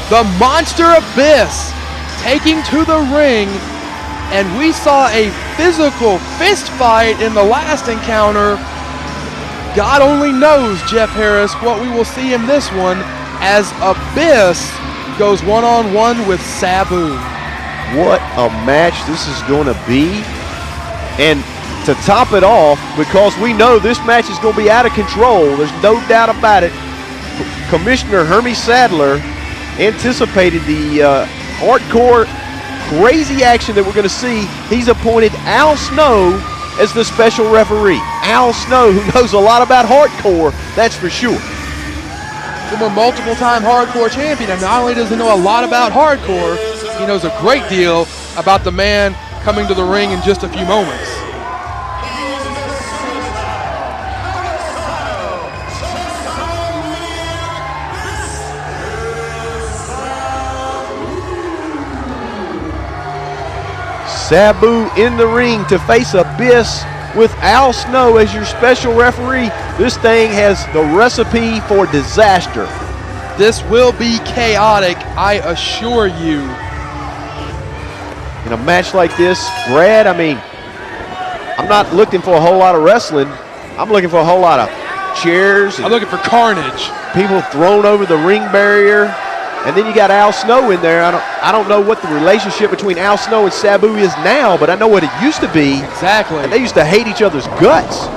the Monster Abyss taking to the ring, and we saw a physical fist fight in the last encounter. God only knows, Jeff Harris, what we will see in this one as Abyss goes one-on-one with Sabu. What a match this is going to be. And to top it off, because we know this match is going to be out of control, there's no doubt about it, Commissioner Hermie Sadler anticipated the hardcore, crazy action that we're going to see. He's appointed Al Snow as the special referee. Al Snow, who knows a lot about hardcore, that's for sure. Former multiple-time hardcore champion, and not only does he know a lot about hardcore, he knows a great deal about the man coming to the ring in just a few moments. Sabu in the ring to face Abyss with Al Snow as your special referee. This thing has the recipe for disaster. This will be chaotic, I assure you. In a match like this, Brad, I mean, I'm not looking for a whole lot of wrestling. I'm looking for a whole lot of chairs. I'm looking for carnage. People thrown over the ring barrier. And then you got Al Snow in there. I don't know what the relationship between Al Snow and Sabu is now, but I know what it used to be. Exactly. And they used to hate each other's guts.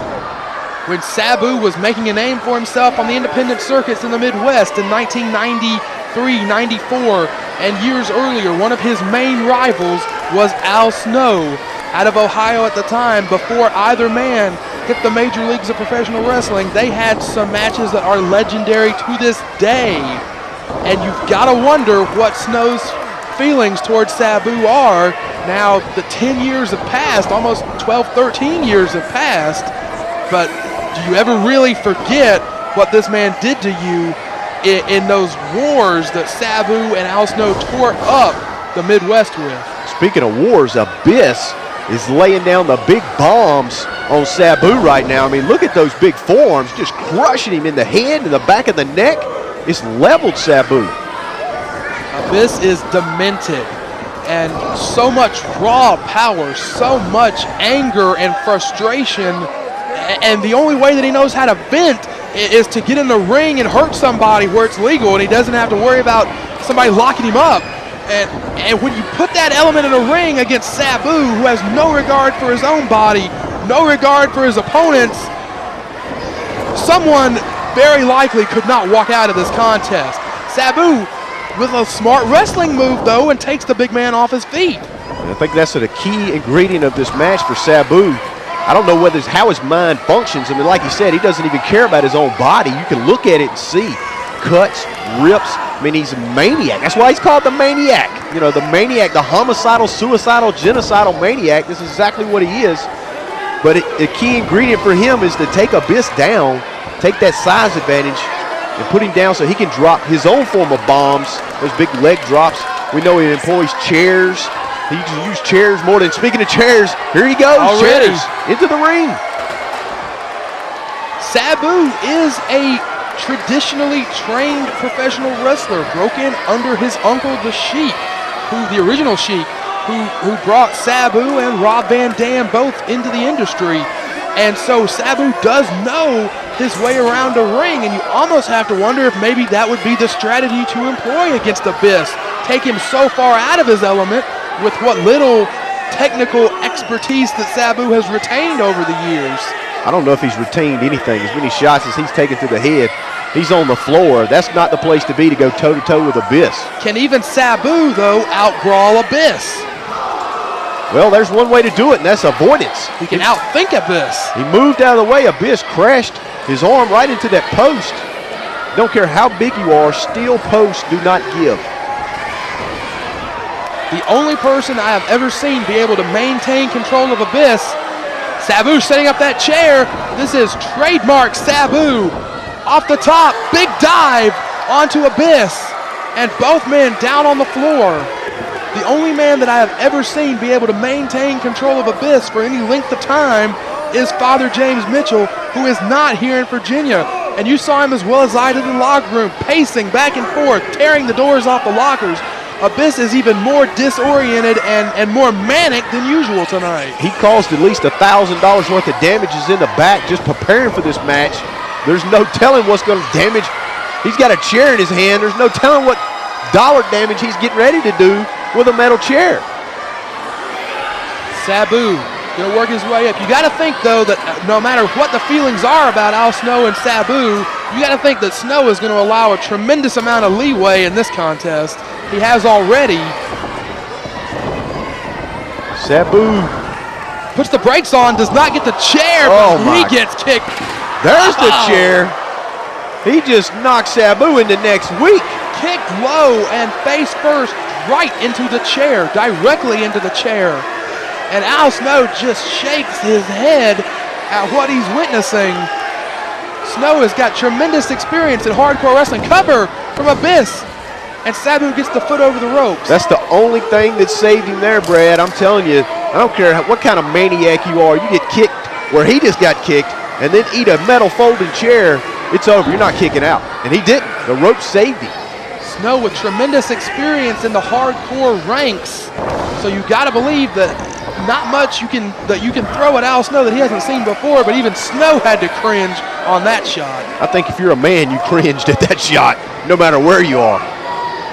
When Sabu was making a name for himself on the independent circuits in the Midwest in 1993, 94, and years earlier, one of his main rivals was Al Snow out of Ohio at the time. Before either man hit the major leagues of professional wrestling, they had some matches that are legendary to this day. And you've got to wonder what Snow's feelings towards Sabu are. Now, the 10 years have passed, almost 12, 13 years have passed, but do you ever really forget what this man did to you in those wars that Sabu and Al Snow tore up the Midwest with? Speaking of wars, Abyss is laying down the big bombs on Sabu right now. I mean, look at those big forearms just crushing him in the head and the back of the neck. It's leveled Sabu. Abyss is demented, and so much raw power, so much anger and frustration, and the only way that he knows how to vent is to get in the ring and hurt somebody where it's legal, and he doesn't have to worry about somebody locking him up. And when you put that element in the ring against Sabu, who has no regard for his own body, no regard for his opponents, someone very likely could not walk out of this contest. Sabu with a smart wrestling move, though, and takes the big man off his feet. I think that's the key ingredient of this match for Sabu. I don't know how his mind functions. I mean, like you said, he doesn't even care about his own body. You can look at it and see cuts, rips. I mean, he's a maniac. That's why he's called the Maniac. You know, the Maniac, the homicidal, suicidal, genocidal maniac. This is exactly what he is. But the key ingredient for him is to take Abyss down, take that size advantage, and put him down so he can drop his own form of bombs, those big leg drops. We know he employs chairs. He uses chairs more than, speaking of chairs, here he goes, already. Chairs into the ring. Sabu is a traditionally trained professional wrestler, broken under his uncle, the Sheik, the original Sheik, who brought Sabu and Rob Van Dam both into the industry. And so Sabu does know his way around a ring, and you almost have to wonder if maybe that would be the strategy to employ against Abyss. Take him so far out of his element with what little technical expertise that Sabu has retained over the years. I don't know if he's retained anything. As many shots as he's taken to the head, he's on the floor. That's not the place to be to go toe-to-toe with Abyss. Can even Sabu, though, out-brawl Abyss? Well, there's one way to do it, and that's avoidance. He can outthink Abyss. He moved out of the way. Abyss crashed his arm right into that post. Don't care how big you are, steel posts do not give. The only person I have ever seen be able to maintain control of Abyss, Sabu setting up that chair. This is trademark Sabu. Off the top, big dive onto Abyss, and both men down on the floor. The only man that I have ever seen be able to maintain control of Abyss for any length of time is Father James Mitchell, who is not here in Virginia. And you saw him as well as I did in the locker room, pacing back and forth, tearing the doors off the lockers. Abyss is even more disoriented and more manic than usual tonight. He caused at least $1,000 worth of damages in the back just preparing for this match. There's no telling what's going to damage. He's got a chair in his hand. There's no telling what dollar damage he's getting ready to do with a metal chair. Sabu gonna work his way up. You gotta think though that no matter what the feelings are about Al Snow and Sabu, you gotta think that Snow is gonna allow a tremendous amount of leeway in this contest. He has already. Sabu puts the brakes on, does not get the chair, but he gets kicked. There's the chair. He just knocked Sabu into next week. Kicked low and face first right into the chair, directly into the chair. And Al Snow just shakes his head at what he's witnessing. Snow has got tremendous experience in hardcore wrestling. Cover from Abyss. And Sabu gets the foot over the ropes. That's the only thing that saved him there, Brad. I'm telling you, I don't care what kind of maniac you are. You get kicked where he just got kicked and then eat a metal folding chair, it's over. You're not kicking out. And he didn't. The rope saved him. Snow with tremendous experience in the hardcore ranks. So you got to believe that not much you can throw at Al Snow that he hasn't seen before, but even Snow had to cringe on that shot. I think if you're a man, you cringed at that shot, no matter where you are.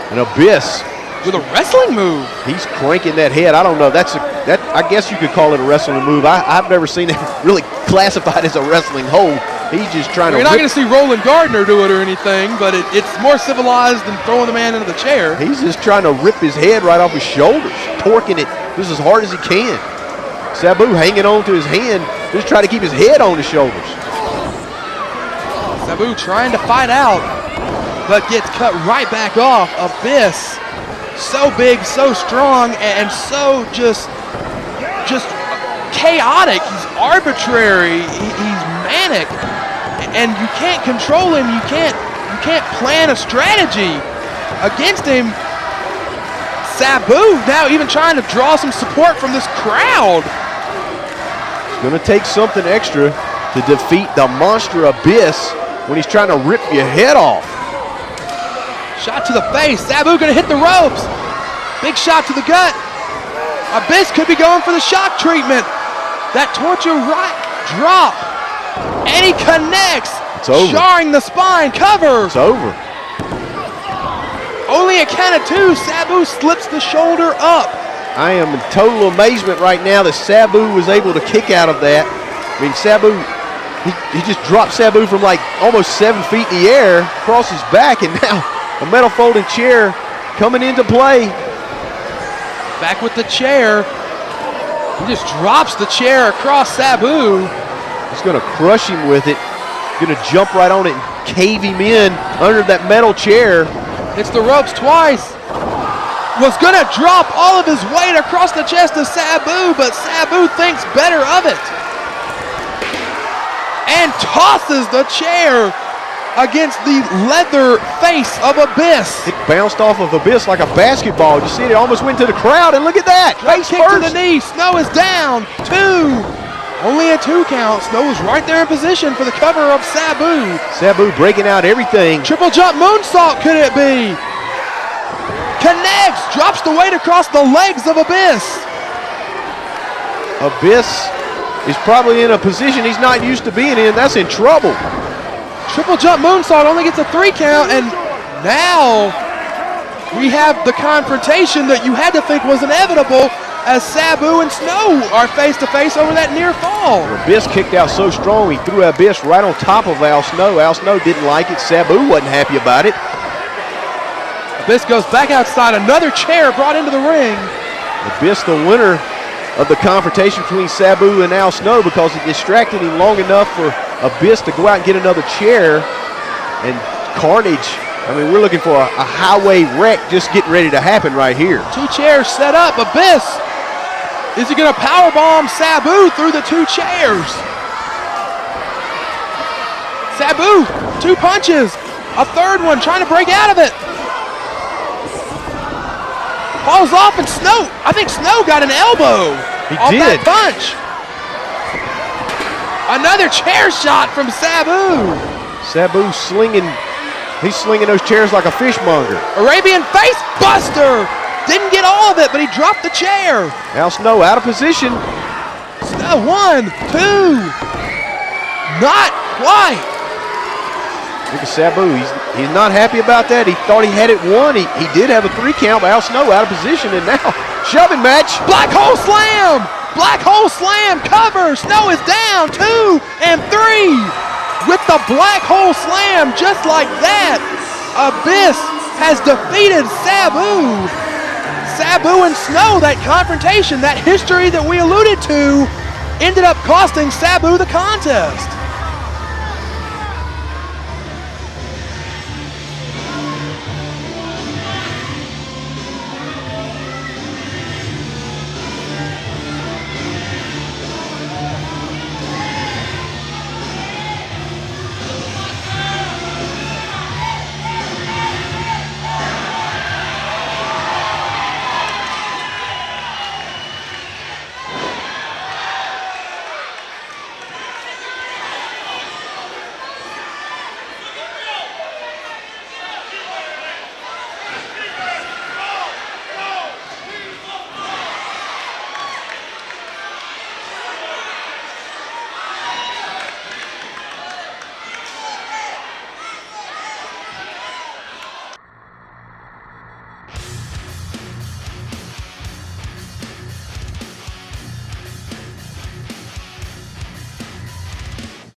And Abyss with a wrestling move. He's cranking that head. I don't know. I guess you could call it a wrestling move. I've never seen it really classified as a wrestling hold. He's just trying to. You're not going to see Roland Gardner do it or anything, but it's more civilized than throwing the man into the chair. He's just trying to rip his head right off his shoulders, torquing it just as hard as he can. Sabu hanging on to his hand, just trying to keep his head on his shoulders. Sabu trying to fight out, but gets cut right back off. Abyss, so big, so strong, and so just chaotic. He's arbitrary. He's manic, and you can't control him. You can't plan a strategy against him. Sabu now even trying to draw some support from this crowd. It's going to take something extra to defeat the monster Abyss when he's trying to rip your head off. Shot to the face. Sabu going to hit the ropes. Big shot to the gut. Abyss could be going for the shock treatment. That torture right drop. And he connects. It's over. Jarring the spine. Cover. It's over. Only a count of two. Sabu slips the shoulder up. I am in total amazement right now that Sabu was able to kick out of that. I mean, Sabu, he just dropped Sabu from like almost 7 feet in the air across his back, and now a metal folding chair coming into play. Back with the chair. He just drops the chair across Sabu. He's going to crush him with it. Going to jump right on it and cave him in under that metal chair. Hits the ropes twice. Was going to drop all of his weight across the chest of Sabu, but Sabu thinks better of it. And tosses the chair against the leather face of Abyss. It bounced off of Abyss like a basketball. You see it almost went to the crowd, and look at that. Face kick to the knee. Snow is down. 2. Only a 2 count. Snow is right there in position for the cover of Sabu. Sabu breaking out everything. Triple jump moonsault, could it be? Connects, drops the weight across the legs of Abyss. Abyss is probably in a position he's not used to being in. That's in trouble. Triple jump moonsault only gets a 3 count, and now we have the confrontation that you had to think was inevitable as Sabu and Snow are face-to-face over that near fall. Abyss kicked out so strong, he threw Abyss right on top of Al Snow. Al Snow didn't like it. Sabu wasn't happy about it. Abyss goes back outside. Another chair brought into the ring. Abyss the winner of the confrontation between Sabu and Al Snow because it distracted him long enough for Abyss to go out and get another chair. And carnage, I mean, we're looking for a highway wreck just getting ready to happen right here. 2 chairs set up. Abyss, is he going to powerbomb Sabu through the 2 chairs? Sabu, 2 punches. A 3rd one trying to break out of it. Falls off, and Snow, I think Snow got an elbow off that punch. Another chair shot from Sabu. Sabu slinging, he's slinging those chairs like a fishmonger. Arabian face buster. Didn't get all of it, but he dropped the chair. Al Snow out of position. 1, 2. Not quite. Look at Sabu. He's not happy about that. He thought he had it won. He did have a 3 count, but Al Snow out of position, and now shoving match. Black hole slam. Black hole slam. Cover. Snow is down. 2 and 3. With the black hole slam, just like that, Abyss has defeated Sabu. Sabu and Snow, that confrontation, that history that we alluded to, ended up costing Sabu the contest.